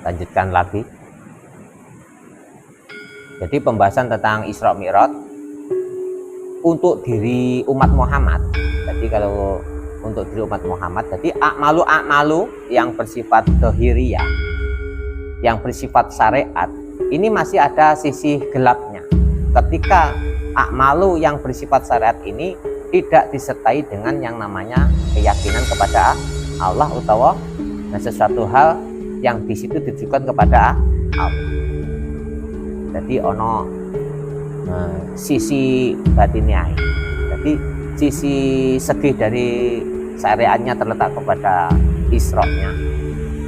lanjutkan lagi. Jadi pembahasan tentang Isra Mi'raj untuk diri umat Muhammad. Jadi kalau untuk diri umat Muhammad, jadi akmalu yang bersifat dohiriyah, yang bersifat syariat, ini masih ada sisi gelapnya. Ketika akmalu yang bersifat syariat ini tidak disertai dengan yang namanya keyakinan kepada Allah utawa sesuatu hal yang di situ ditujukan kepada Allah. Jadi ono sisi batinnya. Jadi sisi segi dari syariatnya terletak kepada Isra-nya,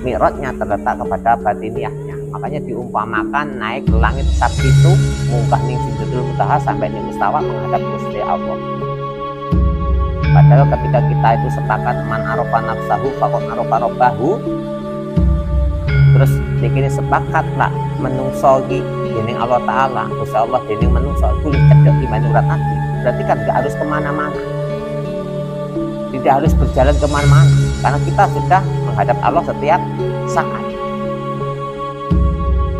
Mi'rajnya terletak kepada batiniahnya. Makanya diumpamakan naik ke langit itu munggah ning Sidratul Muntaha sampai di mustawa menghadap Gusti Allah. Padahal ketika kita itu sepakat man arofa nafsahu faqad arofa rabbahu, terus dikini sepakat lah menungso iki dening Allah Ta'ala, Gusti Allah dening menungso kulit cedek di manurat hati, berarti kan nggak harus kemana-mana, tidak harus berjalan kemana-mana, karena kita sudah menghadap Allah setiap saat.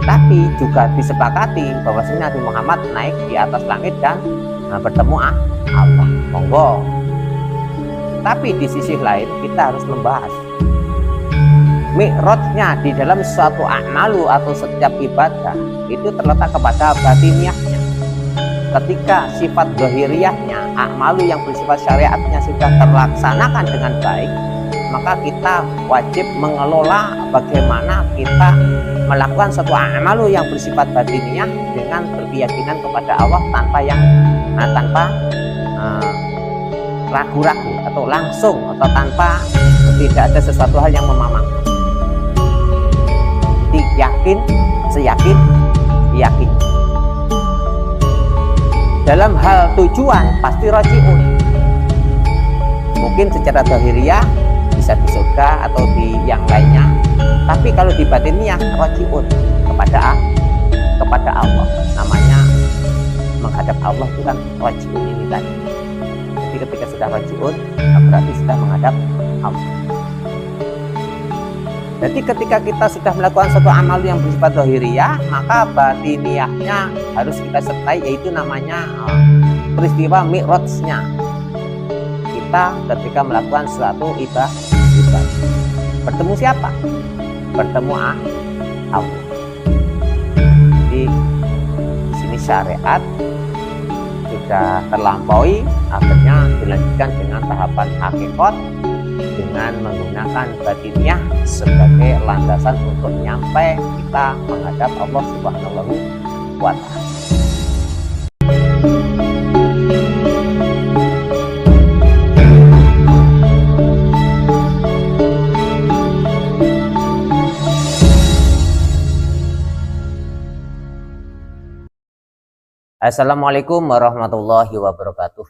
Tapi juga disepakati bahwa Nabi Muhammad naik di atas langit dan bertemu Allah, monggo. Tapi di sisi lain kita harus membahas mi'rajnya di dalam suatu amalu atau setiap ibadah itu terletak kepada batiniahnya. Ketika sifat zahiriyahnya, amalu yang bersifat syariatnya sudah terlaksanakan dengan baik, maka kita wajib mengelola bagaimana kita melakukan suatu amalu yang bersifat batiniah dengan berkeyakinan kepada Allah tanpa ragu-ragu atau langsung atau tanpa tidak ada sesuatu hal yang memamang. Jadi yakin, seyakin, yakin. Dalam hal tujuan pasti rajiun. Mungkin secara zahiriyah bisa di surga atau di yang lainnya. Tapi kalau di batinnya rajiun kepada Allah. Namanya menghadap Allah itu kan rajiun ini tadi. Jadi ketika sudah rajiun, berarti sudah menghadap Allah. Jadi ketika kita sudah melakukan suatu amal yang bersifat zahiriyah, maka batiniahnya harus kita sertai, yaitu namanya peristiwa mi'rajnya. Kita ketika melakukan suatu ibadah, bertemu siapa? Bertemu Allah. Jadi di sini syariat sudah terlampaui, akhirnya dilanjutkan dengan tahapan hakikat dengan menggunakan batiniah sebagai landasan untuk nyampe kita menghadap Allah Subhanahu wa Ta'ala. Assalamualaikum warahmatullahi wabarakatuh.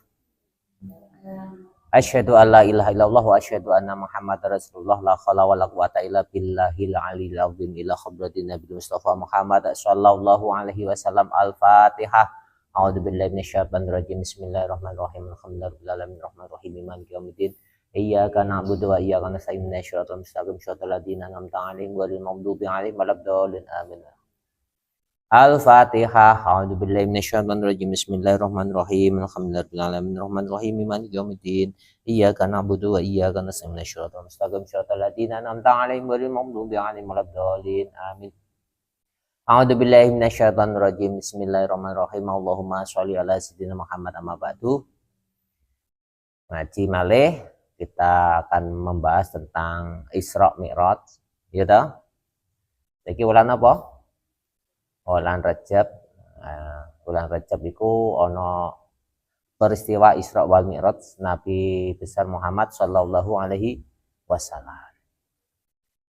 Asyhadu an la ilaha illallah wa asyhadu anna Muhammadar Rasulullah la haula wala quwata illa billahil aliyil azim ila hadratin Nabi Mustafa Muhammad sallallahu alaihi wasallam. Al-Fatihah. A'udzubillahi minasyaitonir rajim. Bismillahirrahmanirrahim. Alhamdulillahi alamin arrahmanir rahim maliki yaumiddin. Iyyaka na'budu wa iyyaka nasta'in. Ihdinas mustaqim shiratal ladzina an'amta 'alaihim ghairil maghdubi 'alaihim waladdallin. Amin. Al-Fatihah. A'udzubillahi minasyaitonir rajim. Bismillahirrahmanirrahim. Alhamdulillahi alamin arrahmanir rahim maliki yaumiddin. Iyyaka na'budu wa iyyaka nasta'in. Ihdinas mustaqim shiratal ladzina an'amta 'alaihim ghairil maghdubi 'alaihim waladdallin. Amin. A'udzubillahi minasyaitonir rajim. Bismillahirrahmanirrahim. Allahumma sholli ala sayyidina Muhammad amma ba'du. Ngaji malih kita akan membahas tentang Isra Mi'raj, ya toh. Iki wulan apa? Bulan Rajab. Bulan Rajab itu ono peristiwa Isra wal Mi'raj Nabi besar Muhammad sallallahu alaihi wasallam.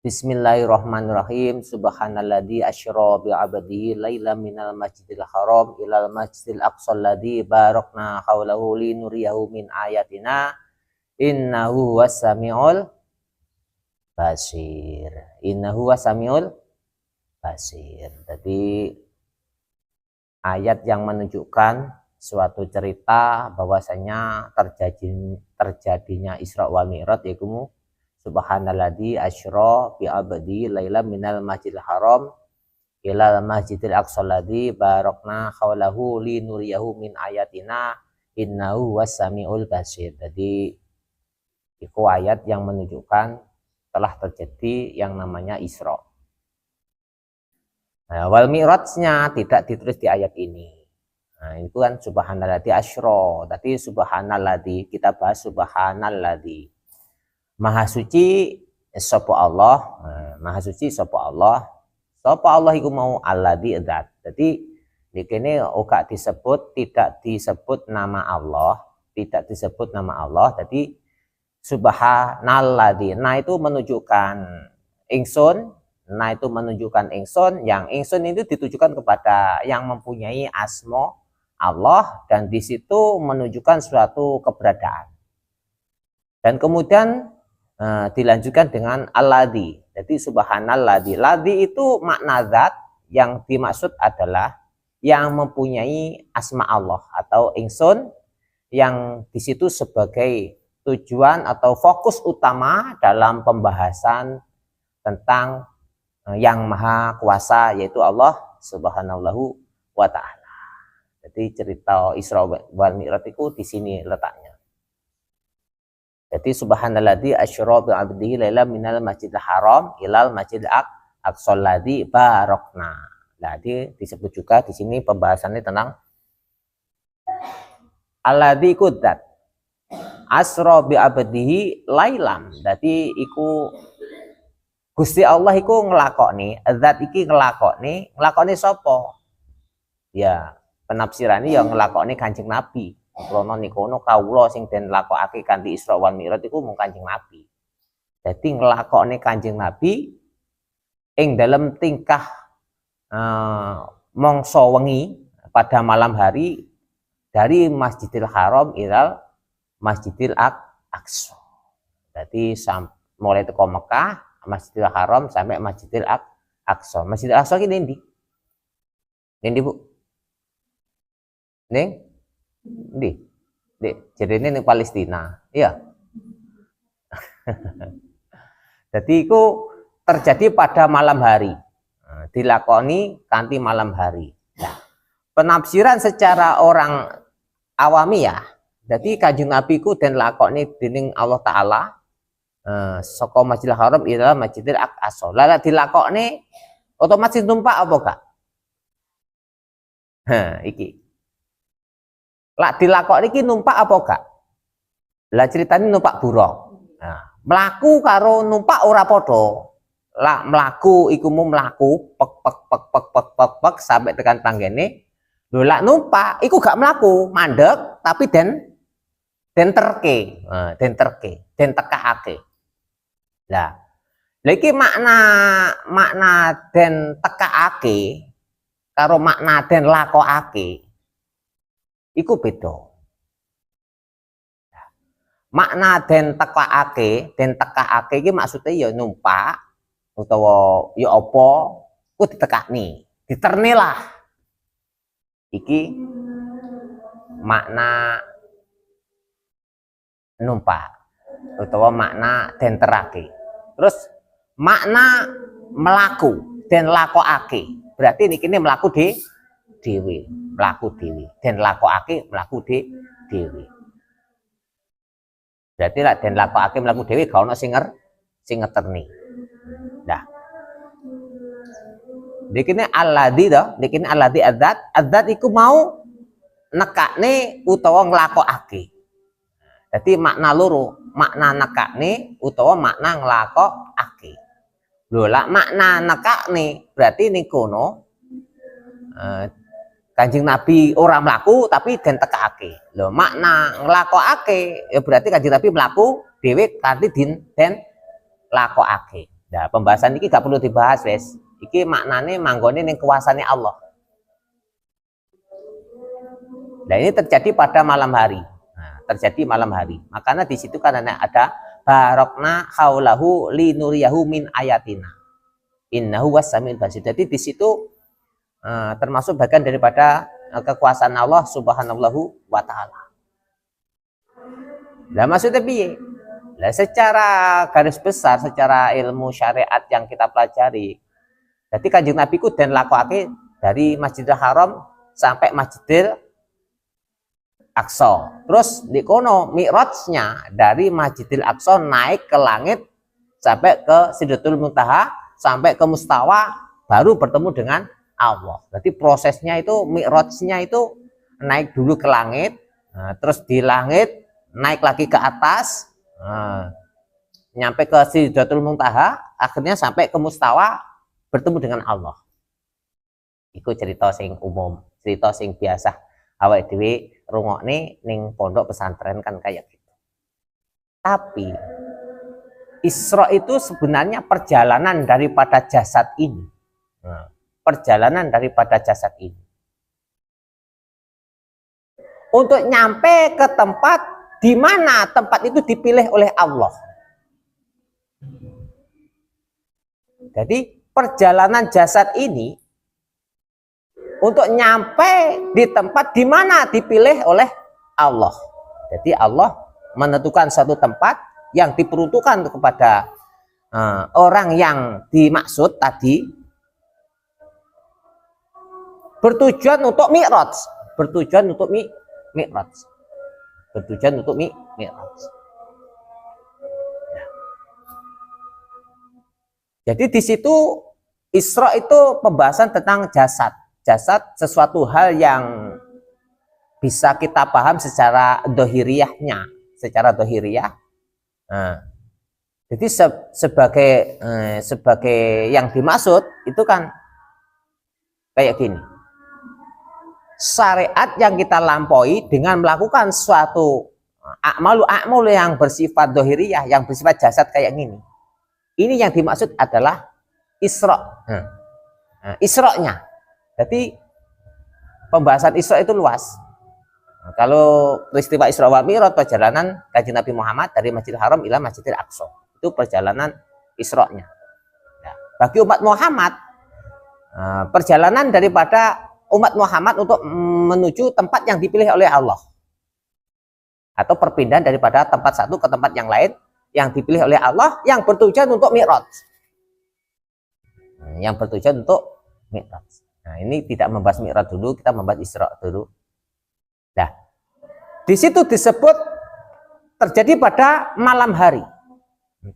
Bismillahirrahmanirrahim. Subhanalladzi asyra bi 'abdihi lailan minal masjidil haram ilal masjidil aqsal ladzi barakna haulahu linuriyahu min ayatina innahu wasami'ul basir. Innahu wasami'ul basir. Jadi ayat yang menunjukkan suatu cerita bahwasanya terjadinya Isra wal Mi'raj yaitu Subhanalladzi asyra bi abdi lailan minal masjidil haram ilal masjidil aqsa alladzi barakna haulahu linuriyahu min ayatina innahu was-samiul basir. Jadi itu ayat yang menunjukkan telah terjadi yang namanya Isra. Nah, wal mi'rajnya tidak ditulis di ayat ini. Nah, itu kan subhanalladzi asyra. Tadi subhanalladzi, kita bahas subhanalladzi. Maha suci sapa Allah. Nah, maha suci sapa Allah. Sapa Allah iku mau alladzi dzat. Jadi di kene ora disebut, tidak disebut nama Allah, tidak disebut nama Allah. Jadi subhanalladzi. Nah, itu menunjukkan ingsun. Nah, itu menunjukkan ingsun, yang ingsun itu ditujukan kepada yang mempunyai asma Allah, dan di situ menunjukkan suatu keberadaan. Dan kemudian dilanjutkan dengan alladzi. Jadi subhanalladzi. Ladzi itu makna zat, yang dimaksud adalah yang mempunyai asma Allah atau ingsun, yang di situ sebagai tujuan atau fokus utama dalam pembahasan tentang yang maha kuasa, yaitu Allah subhanahu wa ta'ala. Jadi cerita Isra wal Mi'raj itu di sini letaknya. Jadi subhanalladzi asyra bi 'abdihi lailan minal masjidil haram ilal masjidil aqsa alladzi barakna. Jadi disebut juga di sini pembahasannya tentang alladzi kudzat asra bi 'abdihi lailan. Jadi iku Gusti Allah iku nglakoni, zat iki nglakoni sapa? Ya, penafsirane ya nglakoni Kanjeng Nabi. Krana nikono kawula sing den lakokake kanthi Isra wal Mi'raj iku mung Kanjeng Nabi. Jadi nglakoni Kanjeng Nabi ing dalam tingkah mangsa wengi pada malam hari dari Masjidil Haram ilal Masjidil Aqsa. Jadi mulai teko Mekah, Masjidil Haram sampai Masjidil Aqsa. Masjidil Aqsa ki ndi? Ndi, Bu? Ning? Ndi? Jadi ini Palestina. Iya. Jadi itu terjadi pada malam hari. Dilakoni kanthi malam hari. Nah, penafsiran secara orang awami ya. Jadi Kanjeng Nabi ku den lakoni dening Allah Taala saka Masjidil Haram ila Masjidil Aqsa. Lah dilakokne otomatis numpak apa gak? Iki. Lah dilakokne iki numpak apa gak? Lah ceritane numpak buruk. Nah, mlaku karo numpak ora padha. Lah mlaku iku mu mlaku pek sampai tekan tanggene. Lho lak numpak iku gak mlaku, mandek tapi den terke. Den tekake. Lah, iki makna den tekakake karo makna den lakokake iku beda. Makna den tekakake iki maksudnya ya numpak utawa ya apa ku ditekani, diterne lah. Iki makna numpak utawa makna den terake. Terus makna melaku den lakokake. Berarti niki melaku dhewe, melaku dhewe. Den lakokake melaku dhewe. Berarti lek den lakokake melaku dhewe gak ono sing ngeterni. Nah. Niki alladzi to, niki alladzi adzat iku mau nekakne utawa nglakokake. Jadi makna loro, makna nekakne utawa makna nglakokake. Lho lak makna nekakne berarti nikono Kanjeng Nabi ora mlaku tapi den tekake. Lho makna nglakokake ya berarti Kanjeng Nabi mlaku dhewe kanthi den lakokake. Nah, pembahasan iki gak perlu dibahas wes. Iki maknane manggone ning kuasane Allah. Nah, ini terjadi pada malam hari. Terjadi malam hari. Makanya di situ kan ada barokna haulahu linuriyahu min ayatina. Innahu was-samiul basir. Jadi di situ termasuk bagian daripada kekuasaan Allah Subhanahu wa taala. Lah maksudnya piye? Nah, secara garis besar, secara ilmu syariat yang kita pelajari, jadi Kanjeng Nabi ku den lakokake dari Masjidil Haram sampai Masjidil Aqsa. Terus di kono mi'rajnya dari Masjidil Aqsa naik ke langit sampai ke Sidratul Muntaha, sampai ke Mustawa, baru bertemu dengan Allah. Jadi prosesnya itu mi'rajnya itu naik dulu ke langit, nah, terus di langit naik lagi ke atas, nah, nyampe ke Sidratul Muntaha, akhirnya sampai ke Mustawa, bertemu dengan Allah. Iku cerita sing umum, cerita sing biasa awake dhewe rungokne ning pondok pesantren kan kayak gitu. Tapi Isra itu sebenarnya perjalanan daripada jasad ini. Nah, perjalanan daripada jasad ini. Untuk nyampe ke tempat di mana tempat itu dipilih oleh Allah. Jadi perjalanan jasad ini untuk nyampe di tempat di mana dipilih oleh Allah. Jadi Allah menentukan satu tempat yang diperuntukkan kepada orang yang dimaksud tadi, bertujuan untuk mi'raj, bertujuan untuk mi'raj, bertujuan untuk mi'raj. Jadi di situ Isra itu pembahasan tentang jasad. Jasad sesuatu hal yang bisa kita paham secara dohiriyahnya, secara dohiriyah. Nah, jadi sebagai yang dimaksud itu kan kayak gini. Syariat yang kita lampaui dengan melakukan suatu akmalu yang bersifat dohiriyah, yang bersifat jasad kayak gini. Ini yang dimaksud adalah Isra. Nah, Isra-nya. Jadi pembahasan Isra itu luas. Nah, kalau peristiwa Isra wa Mi'raj, perjalanan Kanjeng Nabi Muhammad dari Masjidil Haram ila Masjidil Aqsa, itu perjalanan Isra-nya. Nah, bagi umat Muhammad, perjalanan daripada umat Muhammad untuk menuju tempat yang dipilih oleh Allah, atau perpindahan daripada tempat satu ke tempat yang lain yang dipilih oleh Allah, yang bertujuan untuk Mi'raj. Yang bertujuan untuk Mi'raj. Nah, ini tidak membahas Mi'raj dulu, kita membahas Isra dulu. Nah, di situ disebut terjadi pada malam hari.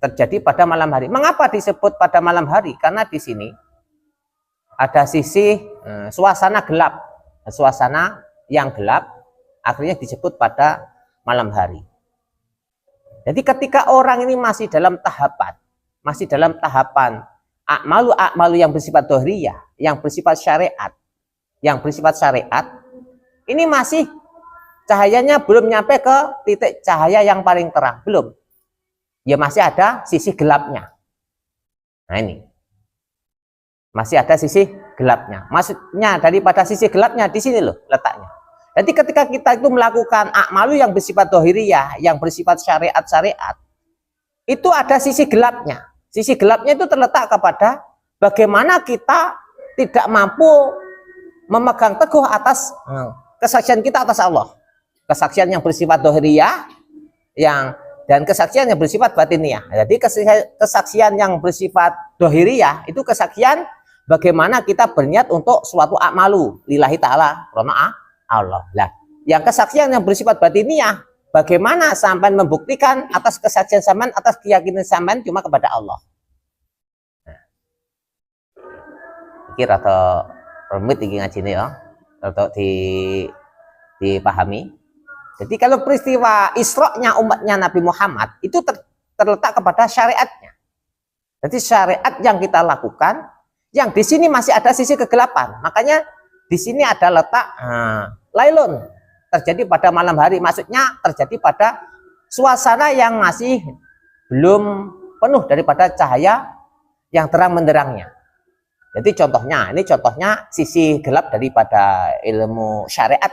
Terjadi pada malam hari. Mengapa disebut pada malam hari? Karena di sini ada sisi suasana gelap. Suasana yang gelap akhirnya disebut pada malam hari. Jadi ketika orang ini masih dalam tahapan akmalu yang bersifat dohriyah, yang bersifat syariat, ini masih cahayanya belum nyampe ke titik cahaya yang paling terang, belum. Ya masih ada sisi gelapnya. Nah ini, masih ada sisi gelapnya. Maksudnya daripada sisi gelapnya di sini loh letaknya. Jadi ketika kita itu melakukan akmalu yang bersifat dohiriyah, yang bersifat syariat, itu ada sisi gelapnya. Sisi gelapnya itu terletak kepada bagaimana kita tidak mampu memegang teguh atas kesaksian kita atas Allah. Kesaksian yang bersifat dohiriyah dan kesaksian yang bersifat batiniyah. Jadi kesaksian yang bersifat dohiriyah itu kesaksian bagaimana kita berniat untuk suatu akmalu lillahi ta'ala, karena Allah. Nah, yang kesaksian yang bersifat batiniyah, bagaimana sampai membuktikan atas kesaksian sampean, atas keyakinan sampean cuma kepada Allah. Nah, kira atau rumit iki ngajine ya, atau dipahami. Jadi kalau peristiwa Isra-nya umatnya Nabi Muhammad itu terletak kepada syariatnya. Jadi syariat yang kita lakukan, yang di sini masih ada sisi kegelapan. Makanya di sini ada letak lailun, terjadi pada malam hari, maksudnya terjadi pada suasana yang masih belum penuh daripada cahaya yang terang menderangnya. Jadi ini contohnya sisi gelap daripada ilmu syariat.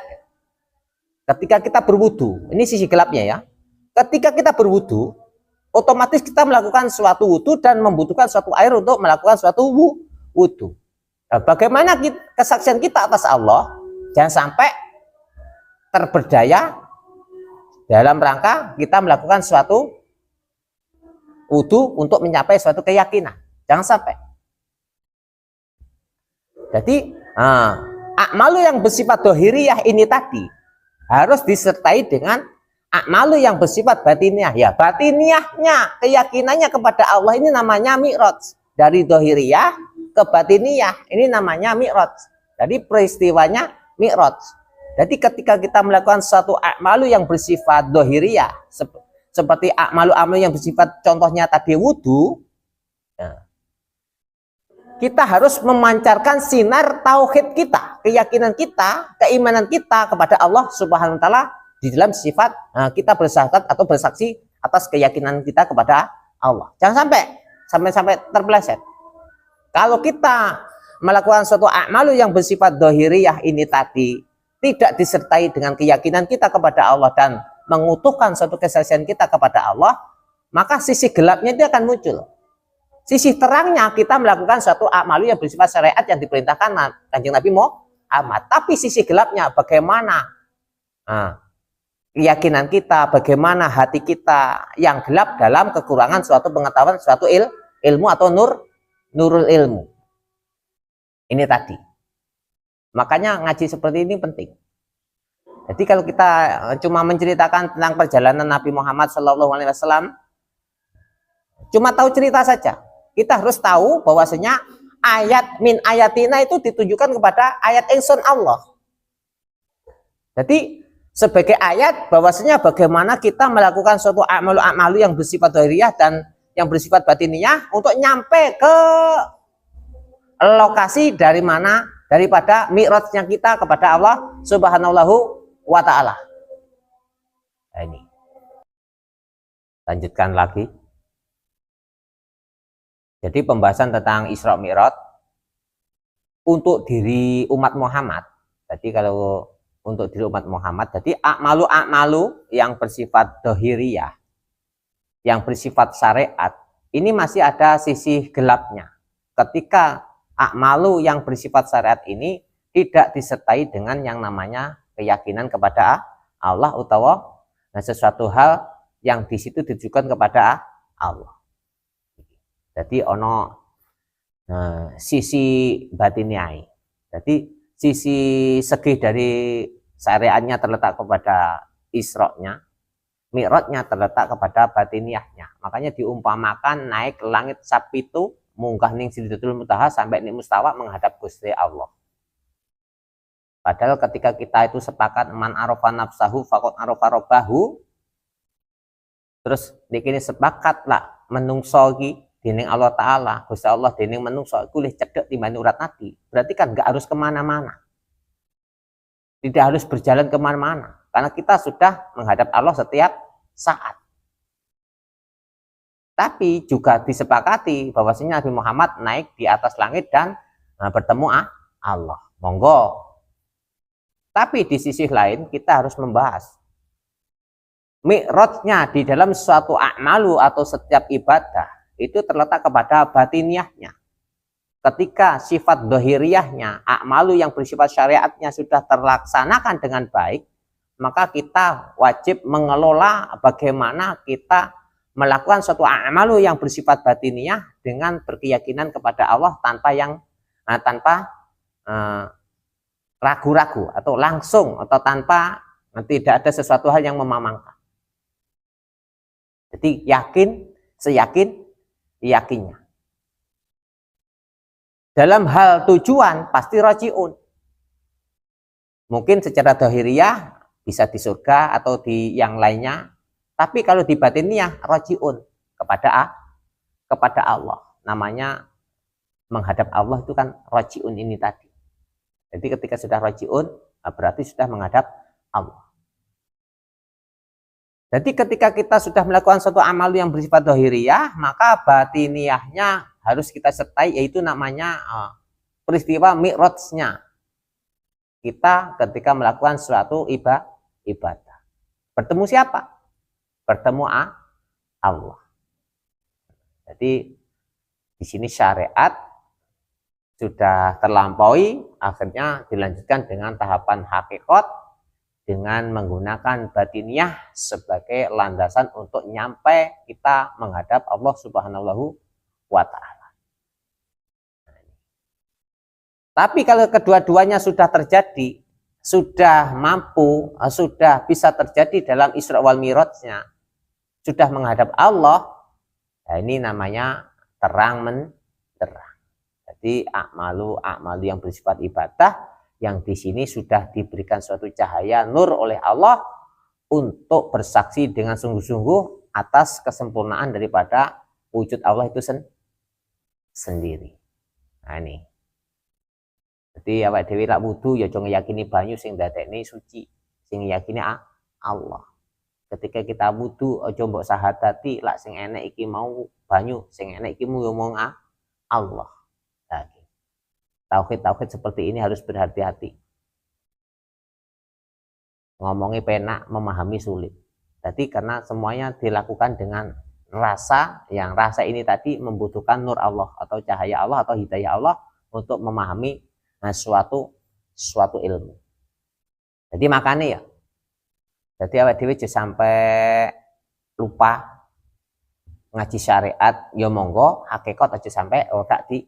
Ketika kita berwudu, ini sisi gelapnya ya. Ketika kita berwudu, otomatis kita melakukan suatu wudu dan membutuhkan suatu air untuk melakukan suatu wudu. Nah, bagaimana kesaksian kita atas Allah jangan sampai terberdaya dalam rangka kita melakukan suatu wudu untuk mencapai suatu keyakinan. Jangan sampai. Jadi a'malu yang bersifat dohiriyah ini tadi harus disertai dengan a'malu yang bersifat batiniyah. Ya, batiniyahnya, keyakinannya kepada Allah ini namanya mi'raj. Dari dohiriyah ke batiniyah ini namanya mi'raj. Jadi peristiwanya mi'raj. Jadi ketika kita melakukan suatu a'malu yang bersifat dohiriyah, seperti a'malu yang bersifat contohnya tadi wudu, ya, kita harus memancarkan sinar tauhid kita, keyakinan kita, keimanan kita kepada Allah Subhanahu wa taala di dalam sifat kita bersahadat atau bersaksi atas keyakinan kita kepada Allah. Jangan sampai terpeleset. Kalau kita melakukan suatu a'malu yang bersifat dohiriyah ini tadi tidak disertai dengan keyakinan kita kepada Allah dan mengutuhkan suatu kesaksian kita kepada Allah, maka sisi gelapnya itu akan muncul. Sisi terangnya kita melakukan suatu a'malu yang bersifat syariat yang diperintahkan Kanjeng Nabi Muhammad. Tapi sisi gelapnya bagaimana keyakinan kita, bagaimana hati kita yang gelap dalam kekurangan suatu pengetahuan, suatu ilmu atau nurul ilmu. Ini tadi. Makanya ngaji seperti ini penting. Jadi kalau kita cuma menceritakan tentang perjalanan Nabi Muhammad SAW, cuma tahu cerita saja. Kita harus tahu bahwasanya ayat min ayatina itu ditujukan kepada ayat ingsun Allah. Jadi sebagai ayat bahwasanya bagaimana kita melakukan suatu a'malu yang bersifat dohiriyah dan yang bersifat batiniyah untuk nyampe ke lokasi dari mana daripada mi'rajnya kita kepada Allah Subhanahu wa taala. Nah, ini. Lanjutkan lagi. Jadi pembahasan tentang Isra Mi'raj untuk diri umat Muhammad. Jadi kalau untuk diri umat Muhammad, jadi a'malu yang bersifat dohiriyah, yang bersifat syariat, ini masih ada sisi gelapnya. Ketika a'malu yang bersifat syariat ini tidak disertai dengan yang namanya keyakinan kepada Allah utawa sesuatu hal yang di situ ditujukan kepada Allah. Jadi ono sisi batiniai. Jadi sisi segi dari syariatnya terletak kepada Isra-nya, Mi'rajnya terletak kepada batiniahnya. Makanya diumpamakan naik ke langit sapitu, munggah ning Sidratul Muntaha sampai ning mustawa menghadap Gusti Allah. Padahal ketika kita itu sepakat man arafa nafsahu faqad arafa rabbahu, terus dikini sepakat lah menungso iki dening Allah Ta'ala, Gusti Allah dening menungso kulih cedek timbang urat nadi. Berarti kan nggak harus kemana-mana, tidak harus berjalan kemana-mana, karena kita sudah menghadap Allah setiap saat. Tapi juga disepakati bahwasanya Nabi Muhammad naik di atas langit dan bertemu Allah. Monggo. Tapi di sisi lain kita harus membahas mi'rajnya di dalam suatu a'malu atau setiap ibadah itu terletak kepada batiniyahnya. Ketika sifat dohiriyahnya, a'malu yang bersifat syariatnya sudah terlaksanakan dengan baik, maka kita wajib mengelola bagaimana kita melakukan suatu a'malu yang bersifat batiniyah dengan berkeyakinan kepada Allah tanpa ragu-ragu atau langsung atau tanpa tidak ada sesuatu hal yang memamangkan. Jadi yakinnya. Dalam hal tujuan pasti rajiun. Mungkin secara dohiriyah bisa di surga atau di yang lainnya. Tapi kalau di batiniyah rajiun kepada Allah. Namanya menghadap Allah itu kan rajiun ini tadi. Jadi ketika sudah rajiun berarti sudah menghadap Allah. Jadi ketika kita sudah melakukan suatu amal yang bersifat dohiriyah, maka batiniyahnya harus kita sertai, yaitu namanya peristiwa mi'rajnya. Kita ketika melakukan suatu ibadah. Bertemu siapa? Bertemu Allah. Jadi di sini syariat sudah terlampaui, akhirnya dilanjutkan dengan tahapan hakikat, dengan menggunakan batiniah sebagai landasan untuk nyampe kita menghadap Allah Subhanahu wa Ta'ala. Tapi kalau kedua-duanya sudah terjadi, sudah mampu, sudah bisa terjadi dalam Isra wal Mi'rajnya, sudah menghadap Allah, nah ini namanya terang menderang. Jadi a'malu yang bersifat ibadah yang di sini sudah diberikan suatu cahaya nur oleh Allah untuk bersaksi dengan sungguh-sungguh atas kesempurnaan daripada wujud Allah itu sendiri. Nah ini. Jadi awak dhewe lak wudu ya aja ngeyakini banyu sing dadekne suci, sing ngeyakini Allah. Ketika kita wudu aja mbok sahadati lak sing enek iki mau banyu, sing enek iki mau ngomong Allah. Tauhid seperti ini harus berhati-hati. Ngomongnya penak, memahami sulit. Jadi karena semuanya dilakukan dengan rasa, yang rasa ini tadi membutuhkan nur Allah atau cahaya Allah atau hidayah Allah untuk memahami suatu ilmu. Jadi makanya ya. Jadi awake dhewe sampai lupa ngaji syariat, ya monggo hakikat aja sampai gak di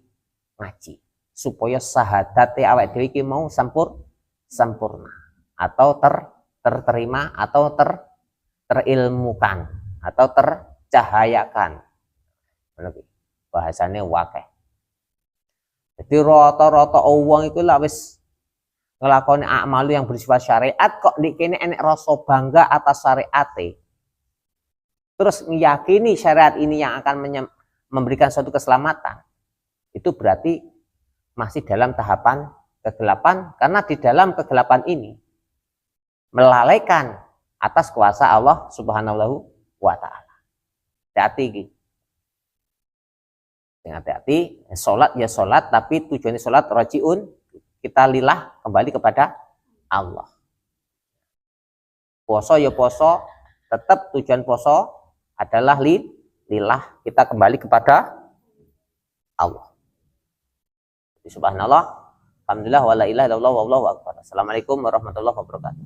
ngaji. Supaya sahadate awake dhewe iki mau sempurna atau terterima atau terilmukan atau tercahayakan. Bahasane wakeh. Jadi rata-rata wong iku lak wis nglakoni amalu yang bersifat syariat kok nek kene enek rasa bangga atas syariate. Terus meyakini syariat ini yang akan memberikan suatu keselamatan. Itu berarti masih dalam tahapan kegelapan, karena di dalam kegelapan ini melalaikan atas kuasa Allah Subhanahu wa Ta'ala. Hati-hati. Hati-hati, sholat ya sholat, tapi tujuannya sholat rajiun, kita lillah kembali kepada Allah. Poso ya poso, tetap tujuan poso adalah lillah, kita kembali kepada Allah. Subhanallah, alhamdulillah, wa la ilaha illallah, wallahu akbar. Assalamualaikum warahmatullahi wabarakatuh.